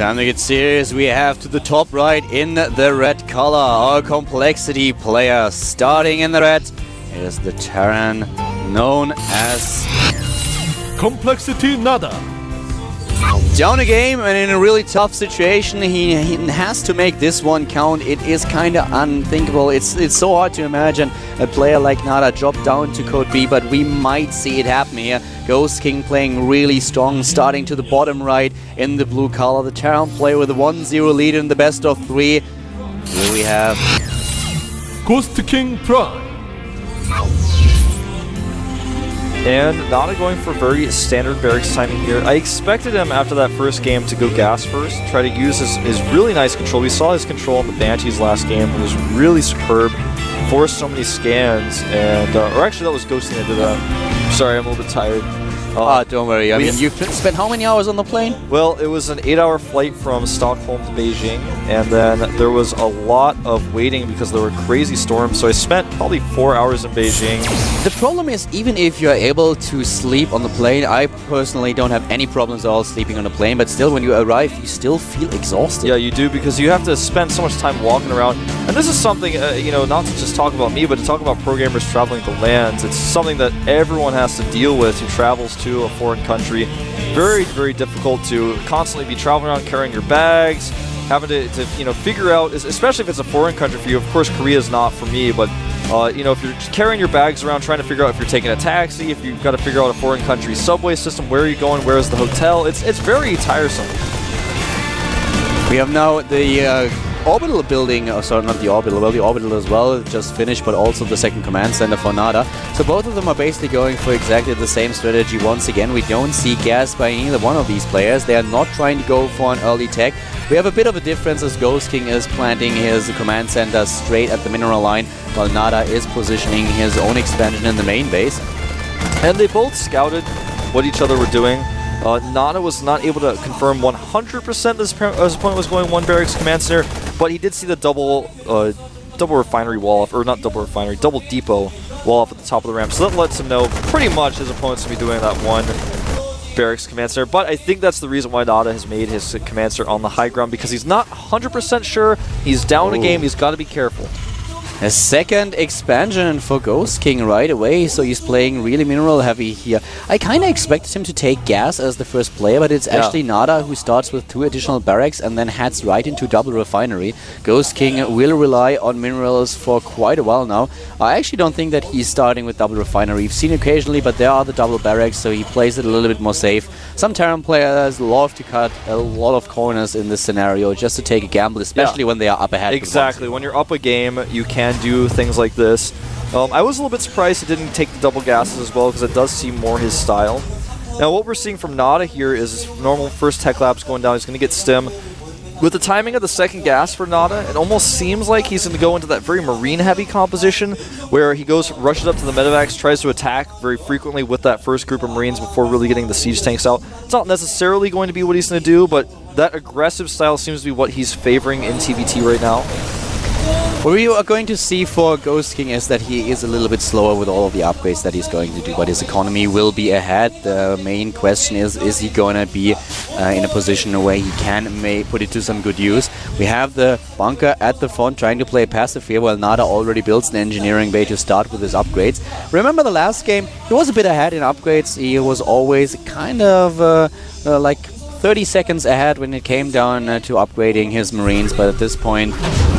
Time to get serious. We have to the top right in the red color our complexity player. Starting in the red is the Terran known as Complexity Nada. Down a game and in a really tough situation, he has to make this one count. It is kind of unthinkable. It's so hard to imagine a player like Nada drop down to Code B, but we might see it happen here. Ghost King playing really strong, starting to the bottom right in the blue color. The Terran player with a 1-0 lead in the best of 3. Here we have Ghost King Prime. And Nada going for very standard barracks timing here. I expected him after that first game to go gas first, try to use his really nice control. We saw his control in the Banshees last game. It was really superb. Forced so many scans, and or actually that was Ghosting that did that. Sorry, I'm a little bit tired. don't worry. I mean, you've spent how many hours on the plane? Well, it was an 8-hour flight from Stockholm to Beijing, and then there was a lot of waiting because there were crazy storms, so I spent probably 4 hours in Beijing. The problem is, even if you're able to sleep on the plane, I personally don't have any problems at all sleeping on the plane, but still, when you arrive, you still feel exhausted. Yeah, you do, because you have to spend so much time walking around. And this is something, not to just talk about me, but to talk about programmers traveling to lands. It's something that everyone has to deal with who travels to a foreign country. Very, very difficult to constantly be traveling around, carrying your bags, having to figure out, especially if it's a foreign country for you. Of course, Korea is not for me, but if you're carrying your bags around, trying to figure out if you're taking a taxi, if you've got to figure out a foreign country subway system, where are you going, where is the hotel, it's very tiresome. We have now the orbital building, sorry, not the orbital, well, the orbital as well, just finished, but also the second command center for Nada. So both of them are basically going for exactly the same strategy once again. We don't see gas by either one of these players. They are not trying to go for an early tech. We have a bit of a difference as Ghost King is planting his command center straight at the mineral line, while Nada is positioning his own expansion in the main base. And they both scouted what each other were doing. Nada was not able to confirm 100% that his opponent was going one barracks command center, but he did see the double refinery wall off, or not double refinery, double depot wall off at the top of the ramp. So that lets him know pretty much his opponent's going to be doing that one barracks command center. But I think that's the reason why Nada has made his command center on the high ground, because he's not 100% sure. He's down a game. He's got to be careful. A second expansion for Ghost King right away, so he's playing really mineral heavy here. I kind of expected him to take gas as the first player, but it's actually Nada who starts with 2 additional barracks and then heads right into double refinery. Ghost King will rely on minerals for quite a while now. I actually don't think that he's starting with double refinery. We've seen occasionally, but there are the double barracks, so he plays it a little bit more safe. Some Terran players love to cut a lot of corners in this scenario just to take a gamble, especially when they are up ahead. Exactly. When you're up a game, you can do things like this. I was a little bit surprised it didn't take the double gases as well, because it does seem more his style. Now what we're seeing from Nada here is normal first tech labs going down. He's going to get stim. With the timing of the second gas for Nada, it almost seems like he's going to go into that very marine heavy composition where he rushes up to the medevacs, tries to attack very frequently with that first group of marines before really getting the siege tanks out. It's not necessarily going to be what he's going to do, but that aggressive style seems to be what he's favoring in TVT right now. What we are going to see for Ghost King is that he is a little bit slower with all of the upgrades that he's going to do, but his economy will be ahead. The main question is he going to be in a position where he can put it to some good use? We have the bunker at the front trying to play passive here, while Nada already builds an engineering bay to start with his upgrades. Remember the last game? He was a bit ahead in upgrades. He was always kind of like 30 seconds ahead when it came down to upgrading his marines, but at this point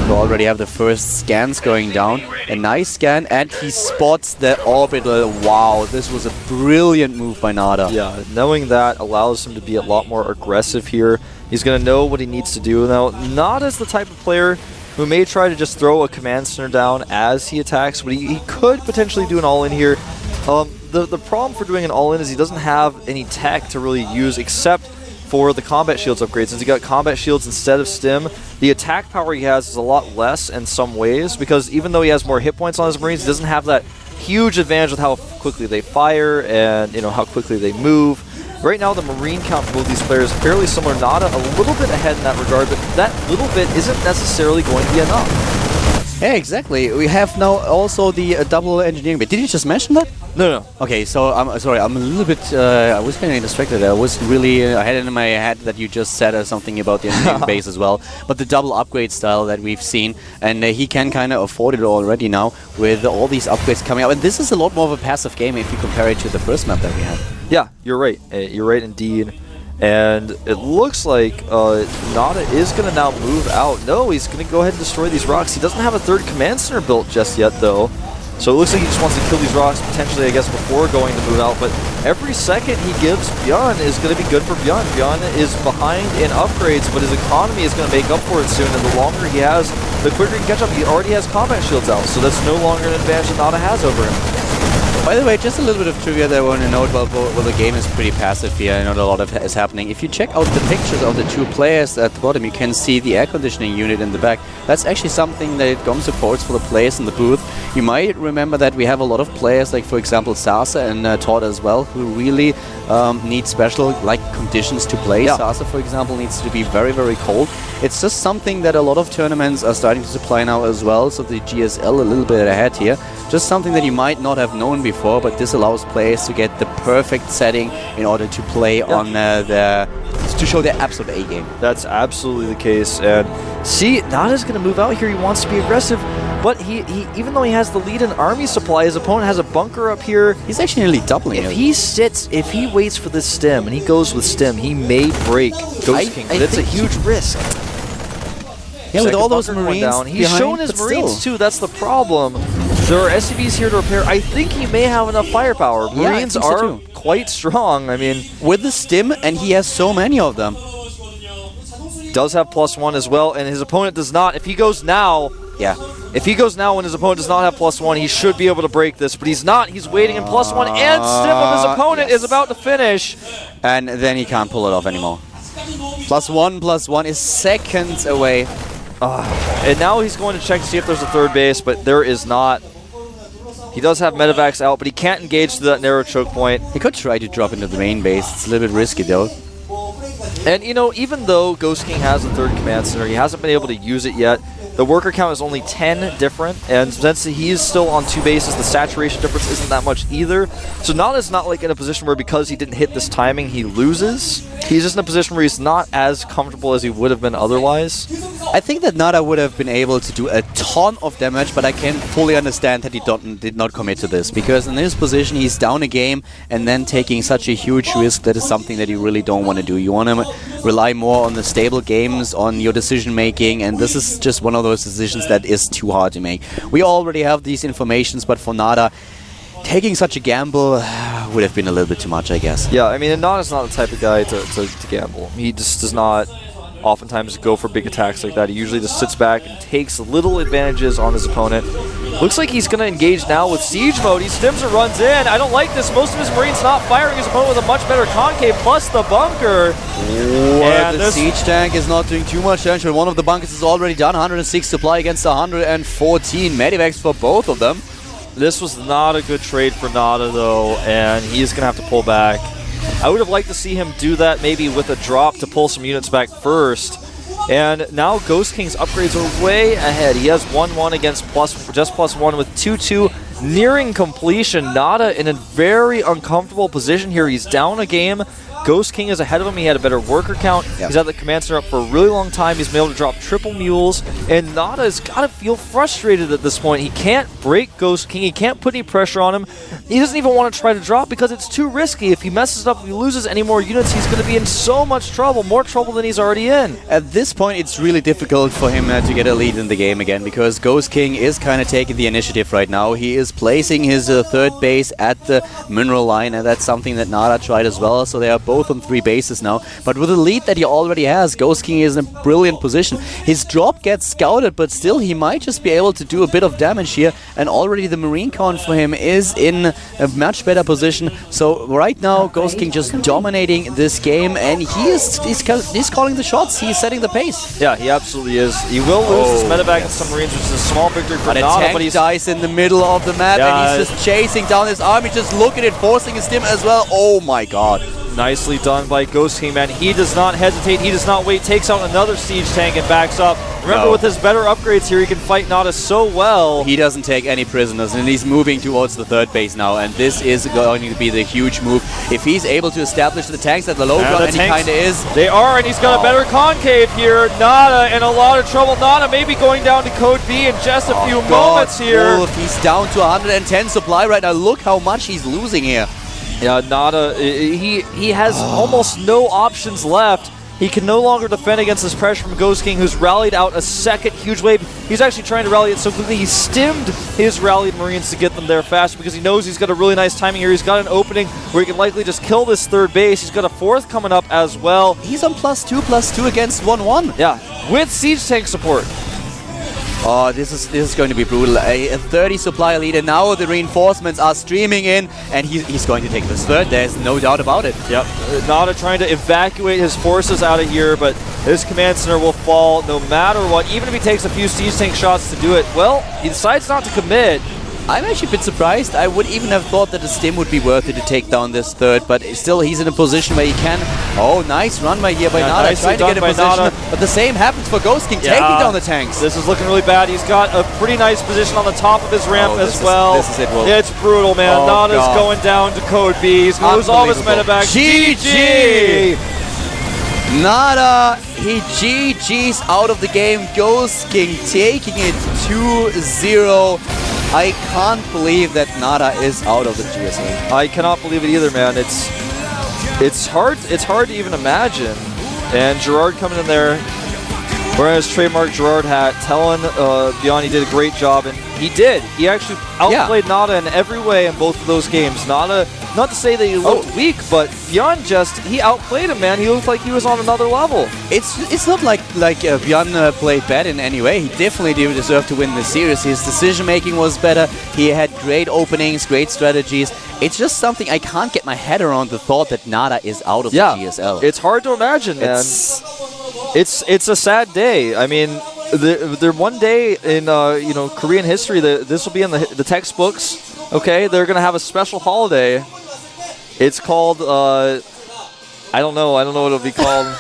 we already have the first scans going down. A nice scan, and he spots the orbital. Wow, this was a brilliant move by Nada. Yeah, knowing that allows him to be a lot more aggressive here. He's going to know what he needs to do. Now, Nada's the type of player who may try to just throw a command center down as he attacks, but he could potentially do an all-in here. The problem for doing an all-in is he doesn't have any tech to really use except for the combat shields upgrade. Since he got combat shields instead of stim, the attack power he has is a lot less in some ways, because even though he has more hit points on his marines, he doesn't have that huge advantage with how quickly they fire and how quickly they move. Right now the marine count for both these players is fairly similar. Nada a little bit ahead in that regard, but that little bit isn't necessarily going to be enough. Yeah, exactly. We have now also the double engineering bit. Did you just mention that? No. Okay, so I'm sorry, I'm a little bit. I was kind of distracted. I was really. I had it in my head that you just said something about the engineering base as well. But the double upgrade style that we've seen, and he can kind of afford it already now with all these upgrades coming up. And this is a lot more of a passive game if you compare it to the first map that we had. Yeah, you're right. You're right indeed. And it looks like Nada is going to now move out. No, he's going to go ahead and destroy these rocks. He doesn't have a third command center built just yet, though. So it looks like he just wants to kill these rocks, potentially, I guess, before going to move out. But every second he gives Byun is going to be good for Byun. Byun is behind in upgrades, but his economy is going to make up for it soon. And the longer he has, the quicker he can catch up. He already has combat shields out, so that's no longer an advantage that Nada has over him. By the way, just a little bit of trivia that I want to note. Well, the game is pretty passive here. I know a lot of is happening. If you check out the pictures of the two players at the bottom, you can see the air conditioning unit in the back. That's actually something that GOM supports for the players in the booth. You might remember that we have a lot of players, like for example Sasa and Todd as well, who really need special conditions to play. Yeah. Sasa, for example, needs to be very, very cold. It's just something that a lot of tournaments are starting to supply now as well. So the GSL a little bit ahead here. Just something that you might not have known before, but this allows players to get the perfect setting in order to play on to show their absolute A game. That's absolutely the case. And see, Nada's going to move out here. He wants to be aggressive, but he even though he has the lead in army supply, his opponent has a bunker up here. He's actually nearly doubling it. If he waits for this stem and he goes with stem, he may break Ghost King, but it's a huge risk. Yeah, with all those bunker going Marines down. He's behind, shown his but Marines still. too. That's the problem. There are SCVs here to repair. I think he may have enough firepower. Yeah, I Marines think so are too. quite strong. I mean, with the stim, and he has so many of them. does have +1 as well, and his opponent does not. If he goes now, if he goes now when his opponent does not have +1, he should be able to break this, but he's not. He's waiting, and +1 and stim of his opponent is about to finish. And then he can't pull it off anymore. +1 is seconds away. And now he's going to check to see if there's a third base, but there is not. He does have medevacs out, but he can't engage to that narrow choke point. He could try to drop into the main base. It's a little bit risky though. And, you know, even though Ghost King has a third command center, he hasn't been able to use it yet. The worker count is only 10 different, and since he is still on 2 bases, the saturation difference isn't that much either. So Nada's not like in a position where because he didn't hit this timing, he loses. He's just in a position where he's not as comfortable as he would have been otherwise. I think that Nada would have been able to do a ton of damage, but I can fully understand that he did not commit to this, because in his position he's down a game and then taking such a huge risk. That is something that you really don't want to do. You want to rely more on the stable games, on your decision making, and this is just one of those decisions that is too hard to make. We already have these informations, but for Nada, taking such a gamble would have been a little bit too much, I guess. Yeah, I mean, and Nada's not the type of guy to gamble. He just does not oftentimes go for big attacks like that. He usually just sits back and takes little advantages on his opponent. Looks like he's going to engage now with siege mode. He stims and runs in. I don't like this. Most of his Marines not firing his opponent with a much better concave, plus the bunker. And the siege tank is not doing too much damage, but one of the bunkers is already done. 106 supply against 114 medivacs for both of them. This was not a good trade for Nada, though, and he's going to have to pull back. I would have liked to see him do that maybe with a drop to pull some units back first. And now Ghost King's upgrades are way ahead. He has 1-1 against just +1 with 2-2 nearing completion. Nada in a very uncomfortable position here. He's down a game. Ghost King is ahead of him. He had a better worker count. Yep. He's had the command center up for a really long time. He's been able to drop triple mules. And Nada's got to feel frustrated at this point. He can't break Ghost King. He can't put any pressure on him. He doesn't even want to try to drop because it's too risky. If he messes it up, if he loses any more units, he's going to be in so much trouble. More trouble than he's already in. At this point, it's really difficult for him to get a lead in the game again, because Ghost King is kind of taking the initiative right now. He is placing his third base at the mineral line, and that's something that Nada tried as well. So they are both on 3 bases now. But with the lead that he already has, Ghost King is in a brilliant position. His drop gets scouted, but still he might just be able to do a bit of damage here. And already the Marine count for him is in a much better position. So right now, Ghost King just dominating this game, and he's calling the shots. He's setting the pace. Yeah, he absolutely is. He will lose his medevac and some Marines, which is a small victory for Nada, but he dies in the middle of the map, and he's just chasing down his army. Just look at it, forcing his stim as well. Oh my god. nicely done by Ghost King, man. He does not hesitate. He does not wait. Takes out another siege tank and backs up. Remember, with his better upgrades here, he can fight Nada so well. He doesn't take any prisoners, and he's moving towards the third base now, and this is going to be the huge move. If he's able to establish the tanks at the low ground, and he kind of is. They are, and he's got a better concave here. Nada in a lot of trouble. Nada maybe going down to Code B in just a few moments here. Wolf, he's down to 110 supply right now. Look how much he's losing here. Yeah, Nada, he has almost no options left. He can no longer defend against this pressure from Ghost King, who's rallied out a second huge wave. He's actually trying to rally it so quickly. He stemmed his rallied Marines to get them there fast because he knows he's got a really nice timing here. He's got an opening where he can likely just kill this third base. He's got a fourth coming up as well. He's on +2/+2 against 1-1. Yeah, with siege tank support. Oh, this is going to be brutal. A 30 supply lead, and now the reinforcements are streaming in, and he's going to take this third. There's no doubt about it. Yep. Nada trying to evacuate his forces out of here, but his command center will fall no matter what. Even if he takes a few siege tank shots to do it, well, he decides not to commit. I'm actually a bit surprised. I would even have thought that a stim would be worth it to take down this third, but still he's in a position where he can. Oh, nice run by here by Nada, trying to get a position. Nada. But the same happens for Ghost King, taking down the tanks. This is looking really bad. He's got a pretty nice position on the top of his ramp as well. This is it, Wolf. Yeah, it's brutal, man. Oh, Nada's going down to Code B. He's going to lose all of his medevac. GG! Nada, he GG's out of the game. Ghost King taking it 2-0. I can't believe that Nada is out of the GSL. I cannot believe it either, man. It's hard to even imagine. And Gerard coming in there wearing his trademark Gerard hat, telling Byun he did a great job, and he did. He actually outplayed Nada in every way in both of those games. Nada, not to say that he looked weak, but Byun he outplayed him, man. He looked like he was on another level. It's not like Byun played bad in any way. He definitely did deserve to win the series. His decision making was better. He had great openings, great strategies. It's just something I can't get my head around, the thought that Nada is out of the GSL. It's hard to imagine, man. It's a sad day. I mean, there one day in Korean history that this will be in the textbooks. Okay, they're gonna have a special holiday. It's called I don't know what it'll be called.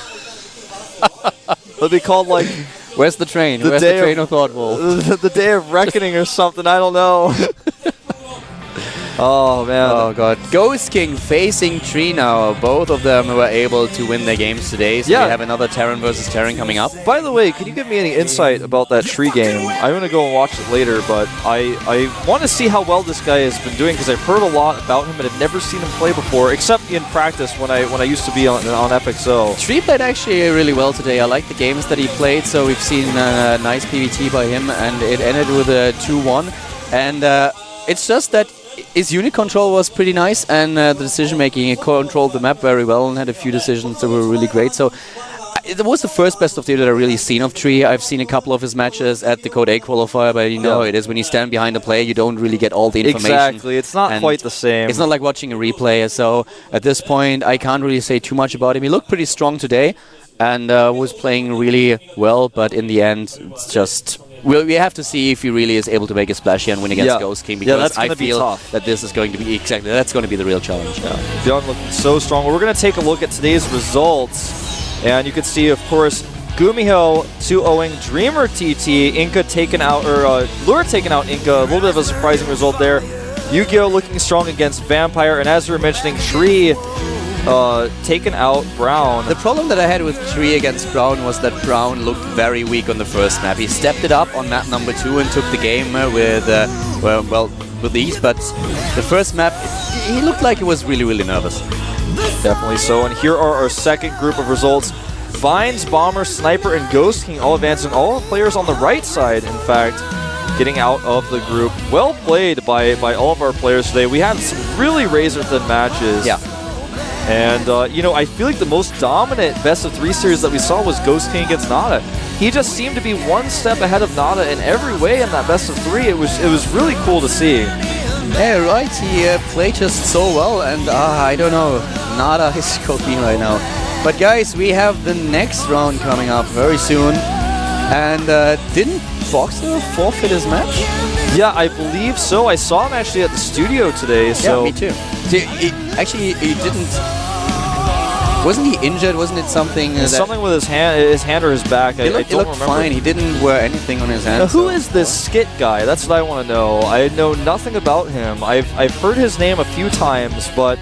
It'll be called like Where's the train? Where's the train of thought, Wolf? The day of reckoning or something. I don't know. Oh, man. Oh, God. Ghost King facing Tree now. Both of them were able to win their games today. So we have another Terran versus Terran coming up. By the way, can you give me any insight about that Tree game? I'm going to go and watch it later, but I want to see how well this guy has been doing because I've heard a lot about him, but I've never seen him play before, except in practice when I used to be on FXO. Tree played actually really well today. I like the games that he played, so we've seen a nice PvT by him, and it ended with a 2-1. And it's just that his unit control was pretty nice, and the decision making, he controlled the map very well and had a few decisions that were really great. So it was the first best of 3 that I've really seen of Tree. I've seen a couple of his matches at the Code A qualifier, but you know it is when you stand behind a player, you don't really get all the information. Exactly, it's not quite the same. It's not like watching a replay, so at this point I can't really say too much about him. He looked pretty strong today and was playing really well, but in the end it's just... We have to see if he really is able to make a splash here and win against Ghost King, because I feel that this is going to be that's going to be the real challenge. Byun looking so strong. We're going to take a look at today's results, and you can see, of course, Gumiho 2-0ing Dreamer TT, Inca taken out, or Lure taken out Inca. A little bit of a surprising result there. Yu-Gi-Oh looking strong against Vampire, and as we were mentioning, Tree taken out Brown. The problem that I had with Tree against Brown was that Brown looked very weak on the first map. He stepped it up on map number 2 and took the game with ease, but the first map, he looked like he was really, really nervous. Definitely so, and here are our second group of results. Vines, Bomber, Sniper, and Ghost King all advancing. All the players on the right side, in fact, getting out of the group. Well played by all of our players today. We had some really razor-thin matches. Yeah. And, I feel like the most dominant best-of-3 series that we saw was Ghost King against Nada. He just seemed to be one step ahead of Nada in every way in that best-of-3. It was really cool to see. Yeah, right. He played just so well, and I don't know. Nada is cooking right now. But, guys, we have the next round coming up very soon. And didn't Boxer forfeit his match? Yeah, I believe so. I saw him actually at the studio today. So yeah, me too. Actually, he didn't. Wasn't he injured? Wasn't it something? Something with his hand or his back. I don't looked remember. fine. He didn't wear anything on his hand. Now, who is this Skit guy? That's what I want to know. I know nothing about him. I've heard his name a few times, but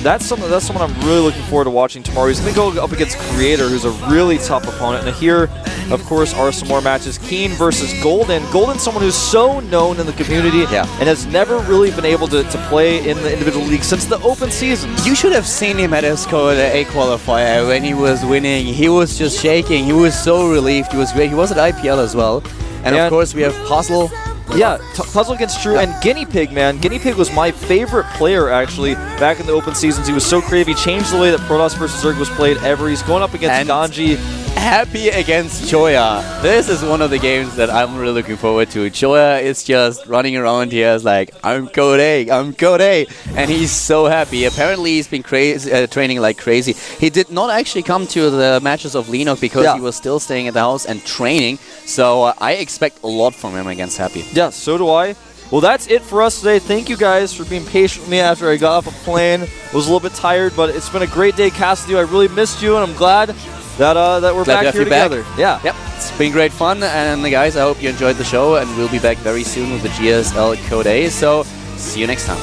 that's someone I'm really looking forward to watching tomorrow. He's going to go up against Creator, who's a really tough opponent. And here, of course, are some more matches. Keen versus Golden. Golden's someone who's so known in the community and has never really been able to play in the individual league since the open seasons. You should have seen him at his A qualifier when he was winning. He was just shaking. He was so relieved. He was great. He was at IPL as well. And of course, we have Puzzle. Yeah, Puzzle against True, and Guinea Pig, man. Guinea Pig was my favorite player, actually, back in the open seasons. He was so creative. He changed the way that Protoss versus Zerg was played ever. He's going up against Ganji. Happy against Choya. This is one of the games that I'm really looking forward to. Choya is just running around here as like, I'm Code A, I'm Code A. And he's so happy. Apparently he's been training like crazy. He did not actually come to the matches of Lenok because he was still staying at the house and training. So I expect a lot from him against Happy. Yeah, so do I. Well, that's it for us today. Thank you guys for being patient with me after I got off a plane. Was a little bit tired, but it's been a great day casting with you. I really missed you, and I'm glad that we're back here together. Yeah. Yep. It's been great fun, and guys, I hope you enjoyed the show, and we'll be back very soon with the GSL Code A. So see you next time.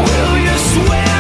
Will you swear?